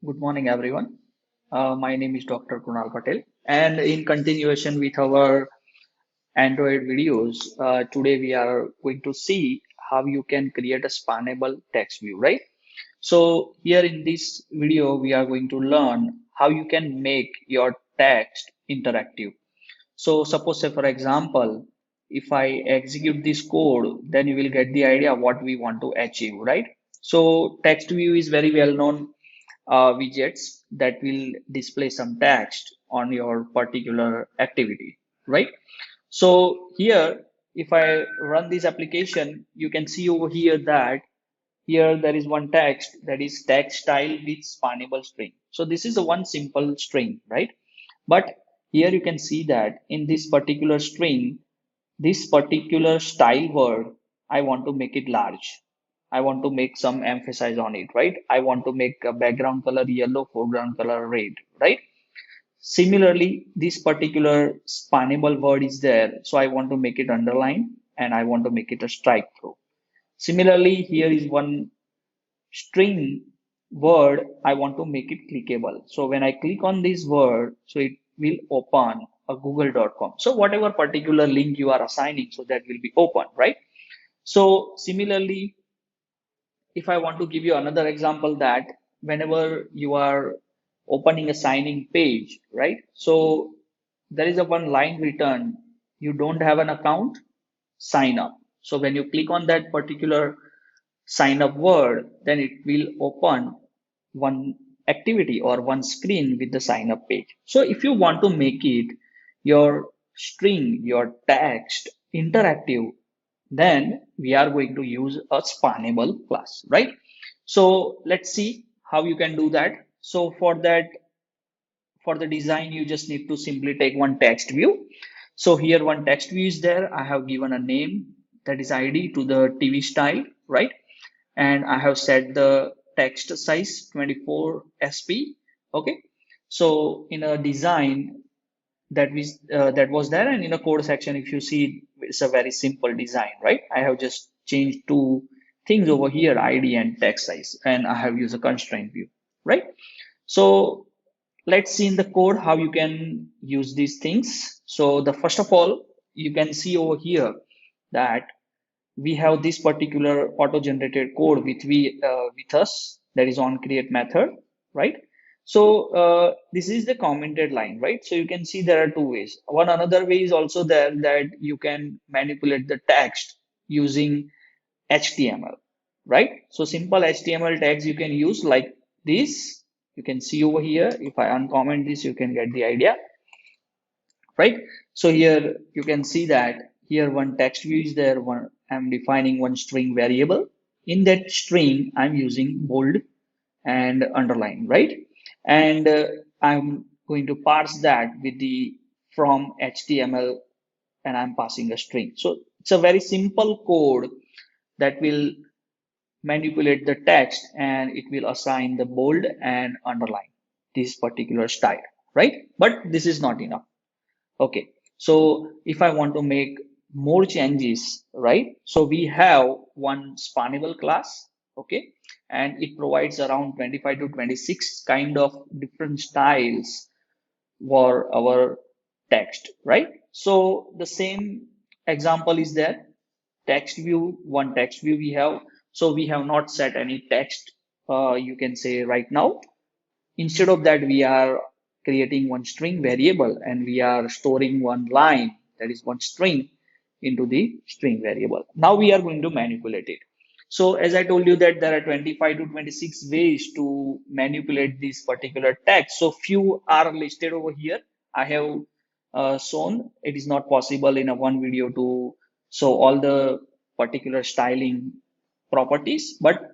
Good morning, everyone. My name is Dr. Kunal Patel, and in continuation with our Android videos, today we are going to see how you can create a spannable text view, right? So here in this video, we are going to learn how you can make your text interactive. So suppose say for example, if I execute this code, then you will get the idea what we want to achieve, right? So text view is very well known widgets that will display some text on your particular activity, right? So here, if I run this application, you can see over here that here there is one text that is text style with spannable string. So this is a one simple string, right? But here you can see that in this particular string, this particular style word, I want to make it large. I want to make some emphasis on it, right? I want to make a background color yellow, foreground color red, right? Similarly, this particular spannable word is there. So I want to make it underline and I want to make it a strike through. Similarly, here is one string word, I want to make it clickable. So when I click on this word, so it will open a google.com. So whatever particular link you are assigning, so that will be open, right? So similarly, if I want to give you another example that whenever you are opening a signing page, right? So there is a one line written, you don't have an account, sign up. So when you click on that particular sign up word, then it will open one activity or one screen with the sign up page. So if you want to make it your string, your text interactive, then we are going to use a spannable class, right? So let's see how you can do that. So for that, for the design, you just need to simply take one text view. So here one text view is there. I have given a name that is ID to the TV style, right? And I have set the text size 24 SP. Okay. So in a design that was there, and in a code section, if you see, it's a very simple design, right? I have just changed two things over here, ID and text size, and I have used a constraint view, right? So let's see in the code how you can use these things. So the first of all, you can see over here that we have this particular auto-generated code with us that is on create method, right? So this is the commented line, right? So you can see there are two ways. One another way is also there that you can manipulate the text using HTML, right? So simple HTML tags you can use like this. You can see over here. If I uncomment this, you can get the idea, right? So here you can see that here one text view is there. One I'm defining one string variable. In that string, I'm using bold and underline, right? And I'm going to parse that with the from HTML, and I'm passing a string. So it's a very simple code that will manipulate the text and it will assign the bold and underline this particular style, right? But this is not enough. Okay, so if I want to make more changes, right? So we have one spannable class, okay, and it provides around 25 to 26 kind of different styles for our text, right? So the same example is there. Text view, one text view we have. So we have not set any text, you can say right now. Instead of that, we are creating one string variable and we are storing one line, that is one string, into the string variable. Now we are going to manipulate it. So as I told you that there are 25 to 26 ways to manipulate this particular text. So few are listed over here. I have shown it is not possible in a one video to show all the particular styling properties, but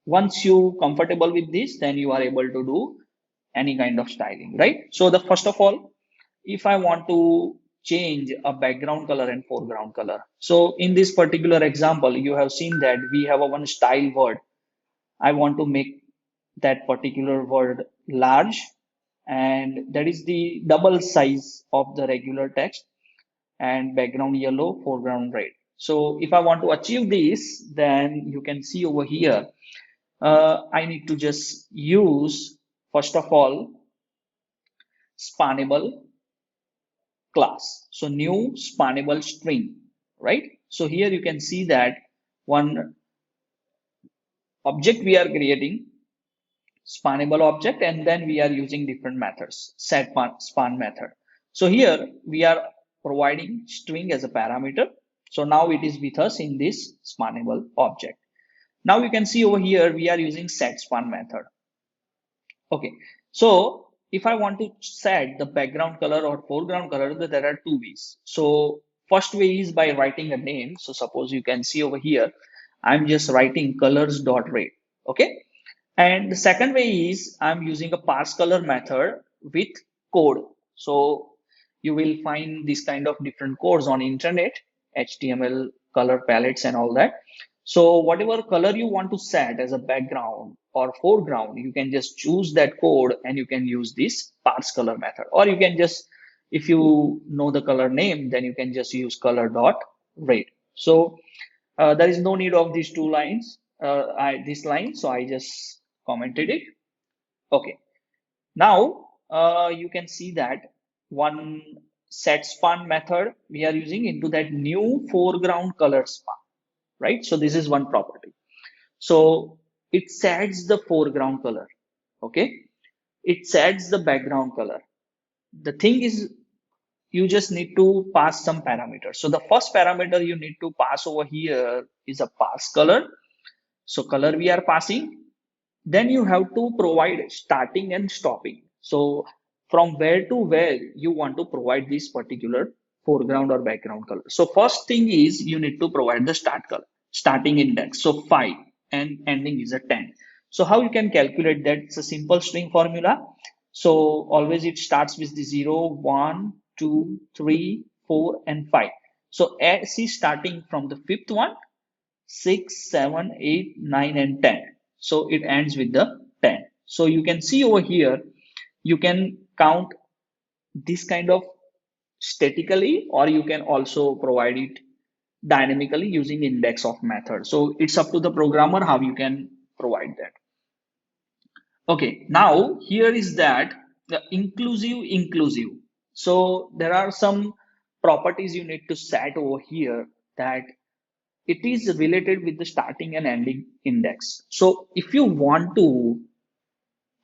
once you comfortable with this, then you are able to do any kind of styling, right? So the first of all, if I want to change a background color and foreground color, so in this particular example you have seen that we have a one style word. I want to make that particular word large, and that is the double size of the regular text, and background yellow, foreground red. So if I want to achieve this, then you can see over here, I need to just use first of all, Spannable class. So new Spannable string, right? So here you can see that one object we are creating, Spannable object, and then we are using different methods, span method. So here we are providing string as a parameter. So now it is with us in this Spannable object. Now you can see over here we are using setSpan method. Okay, so if I want to set the background color or foreground color, there are two ways. So first way is by writing a name. So suppose you can see over here, I'm just writing colors dot red. Okay, and the second way is I'm using a parse color method with code. So you will find this kind of different codes on internet, HTML, color palettes and all that. So whatever color you want to set as a background or foreground, you can just choose that code and you can use this parse color method. Or you can just, if you know the color name, then you can just use color dot red. So there is no need of these two lines, this line. So I just commented it. Okay. Now you can see that one setSpan method we are using into that new foreground color span, right? So this is one property. So it sets the foreground color. Okay. It sets the background color. The thing is, you just need to pass some parameters. So the first parameter you need to pass over here is a parse color. So color we are passing. Then you have to provide starting and stopping. So from where to where you want to provide this particular foreground or background color. So first thing is you need to provide the start color, starting index. So 5 and ending is a 10. So how you can calculate that? It's a simple string formula. So always it starts with the 0, 1, 2, 3, 4, and 5. So see starting from the fifth one, 6, 7, 8, 9, and 10. So it ends with the 10. So you can see over here, you can count this kind of statically, or you can also provide it dynamically using index of method. So it's up to the programmer how you can provide that. Okay, now here is that the inclusive. So there are some properties you need to set over here that it is related with the starting and ending index. So if you want to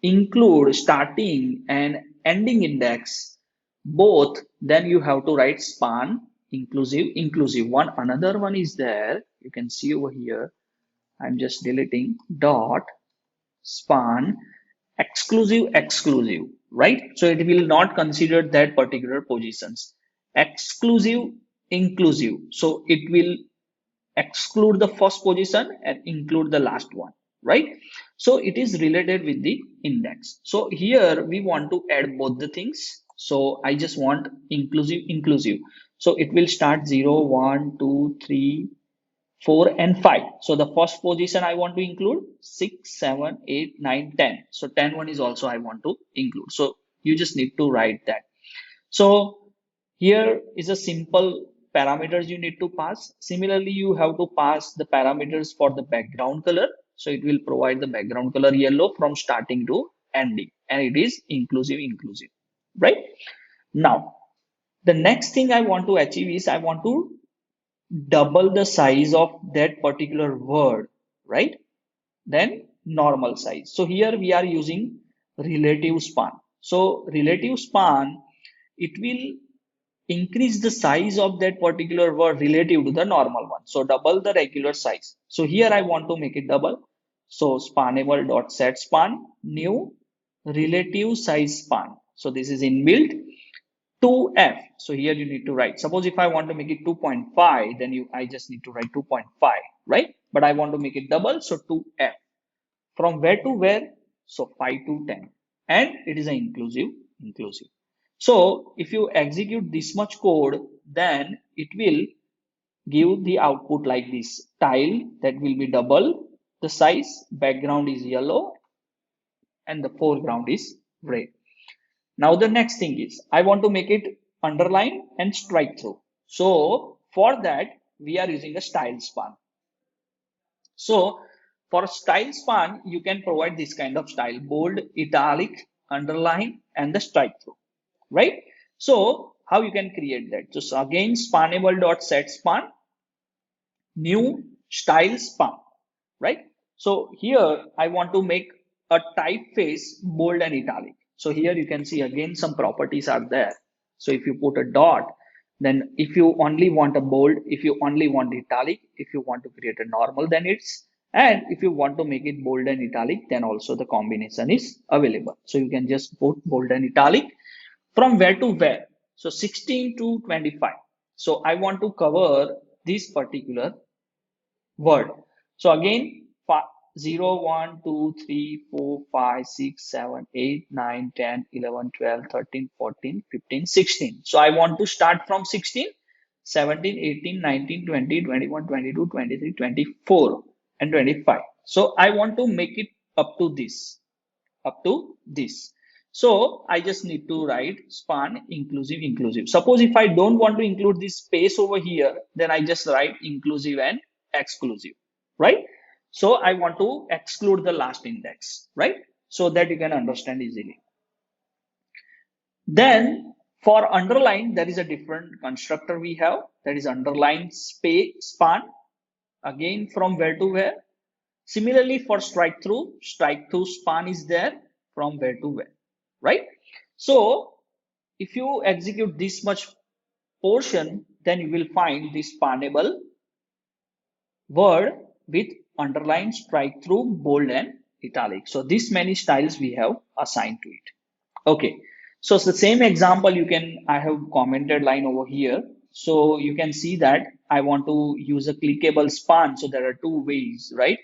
include starting and ending index both, then you have to write span inclusive one. Another one is there. You can see over here. I'm just deleting dot span exclusive, right? So it will not consider that particular positions. Exclusive inclusive. So it will exclude the first position and include the last one, right? So it is related with the index. So here we want to add both the things. So I just want inclusive. So it will start 0, 1, 2, 3, 4, and 5. So the first position I want to include 6, 7, 8, 9, 10. So 10 one is also I want to include. So you just need to write that. So here is a simple parameters you need to pass. Similarly, you have to pass the parameters for the background color. So it will provide the background color yellow from starting to ending, and it is inclusive, right? Now, the next thing I want to achieve is I want to double the size of that particular word, right? Then normal size. So here we are using relative span. So relative span, it will increase the size of that particular word relative to the normal one. So double the regular size. So here I want to make it double. So spannable dot set span new relative size span. So this is inbuilt 2f. So here you need to write. Suppose if I want to make it 2.5, then I just need to write 2.5, right? But I want to make it double, so 2f. From where to where? So 5 to 10. And it is an inclusive. So if you execute this much code, then it will give the output like this. Tile that will be double the size, background is yellow, and the foreground is red. Now the next thing is I want to make it underline and strike through. So for that, we are using a style span. So For style span, you can provide this kind of style: bold, italic, underline, and the strike through, right? So how you can create that? So again, spannable.set span, new style span, right? So here I want to make a typeface bold and italic. So here you can see again some properties are there. So if you put a dot, then if you only want a bold, if you only want italic, if you want to create a normal, then it's, and if you want to make it bold and italic, then also the combination is available. So you can just put bold and italic from where to where. So 16 to 25. So I want to cover this particular word. So again, 0, 1, 2, 3, 4, 5, 6, 7, 8, 9, 10, 11, 12, 13, 14, 15, 16. So I want to start from 16, 17, 18, 19, 20, 21, 22, 23, 24, and 25. So I want to make it up to this, up to this. So I just need to write span inclusive, inclusive. Suppose if I don't want to include this space over here, then I just write inclusive and exclusive, right? So I want to exclude the last index, right? So that you can understand easily. Then for underline, there is a different constructor we have, that is underline space span. Again, from where to where? Similarly, for strike through span is there from where to where, right? So if you execute this much portion, then you will find this spannable word with underline, strike through, bold, and italic. So this many styles we have assigned to it. Okay. So it's the same example I have commented line over here. So you can see that I want to use a clickable span. So there are two ways, right?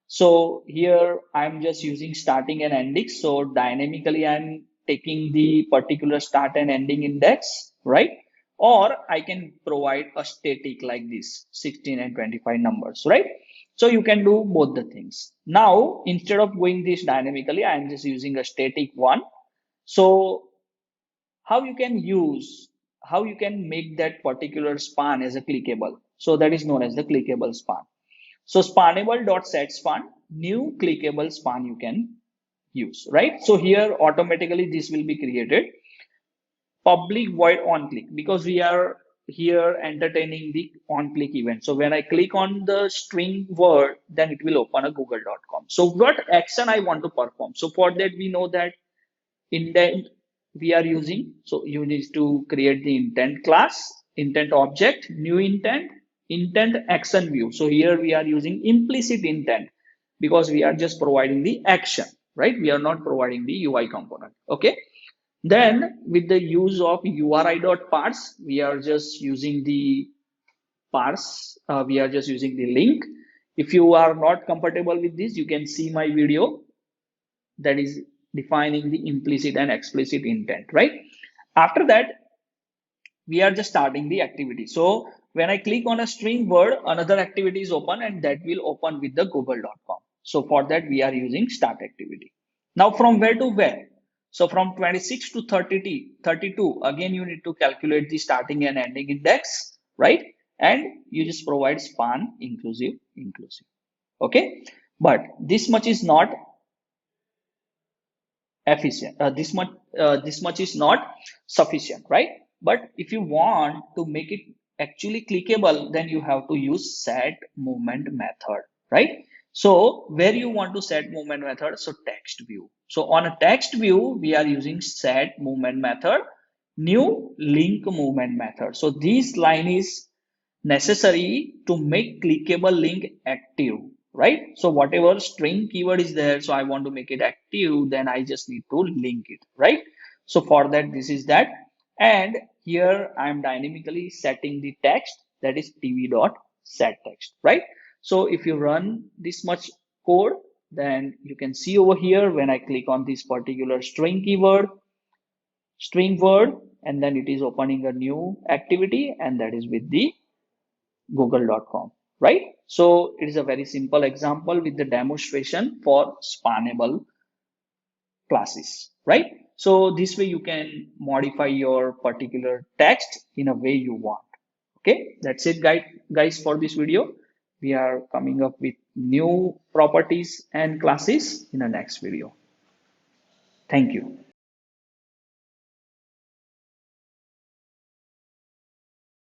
So here I'm just using starting and ending. So dynamically I'm taking the particular start and ending index, right? Or I can provide a static like this, 16 and 25 numbers, right? So you can do both the things. Now, instead of going this dynamically, I'm just using a static one. So how you can use, how you can make that particular span as a clickable. So that is known as the clickable span. So spannable.set span, new clickable span you can use, right? So here automatically this will be created. Public void on click, because we are here entertaining the on click event. So when I click on the string word, then it will open a google.com. So what action I want to perform? So for that, we know that intent we are using. So you need to create the intent class, intent object, new intent, intent action view. So here we are using implicit intent because we are just providing the action, right? We are not providing the UI component. Okay. Then with the use of URI.parse, we are just using the parse. We are just using the link. If you are not comfortable with this, you can see my video that is defining the implicit and explicit intent, right? After that, we are just starting the activity. So when I click on a string word, another activity is open and that will open with the google.com. So for that, we are using start activity. Now from where to where? So from 26 to 32, again, you need to calculate the starting and ending index, right? And you just provide span inclusive, inclusive. Okay. But this much is not efficient. This much is not sufficient, right? But if you want to make it actually clickable, then you have to use set movement method, right? So where you want to set movement method? So text view. So on a text view, we are using set movement method, new link movement method. So this line is necessary to make clickable link active, right? So whatever string keyword is there, so I want to make it active, then I just need to link it, right? So for that, this is that. And here I'm dynamically setting the text, that is tv.setText, right? So if you run this much code, then you can see over here when I click on this particular string keyword, string word, and then it is opening a new activity, and that is with the google.com, right? So it is a very simple example with the demonstration for spannable classes, right? So this way you can modify your particular text in a way you want. Okay, that's it, guys, for this video. We are coming up with new properties and classes in the next video. Thank you.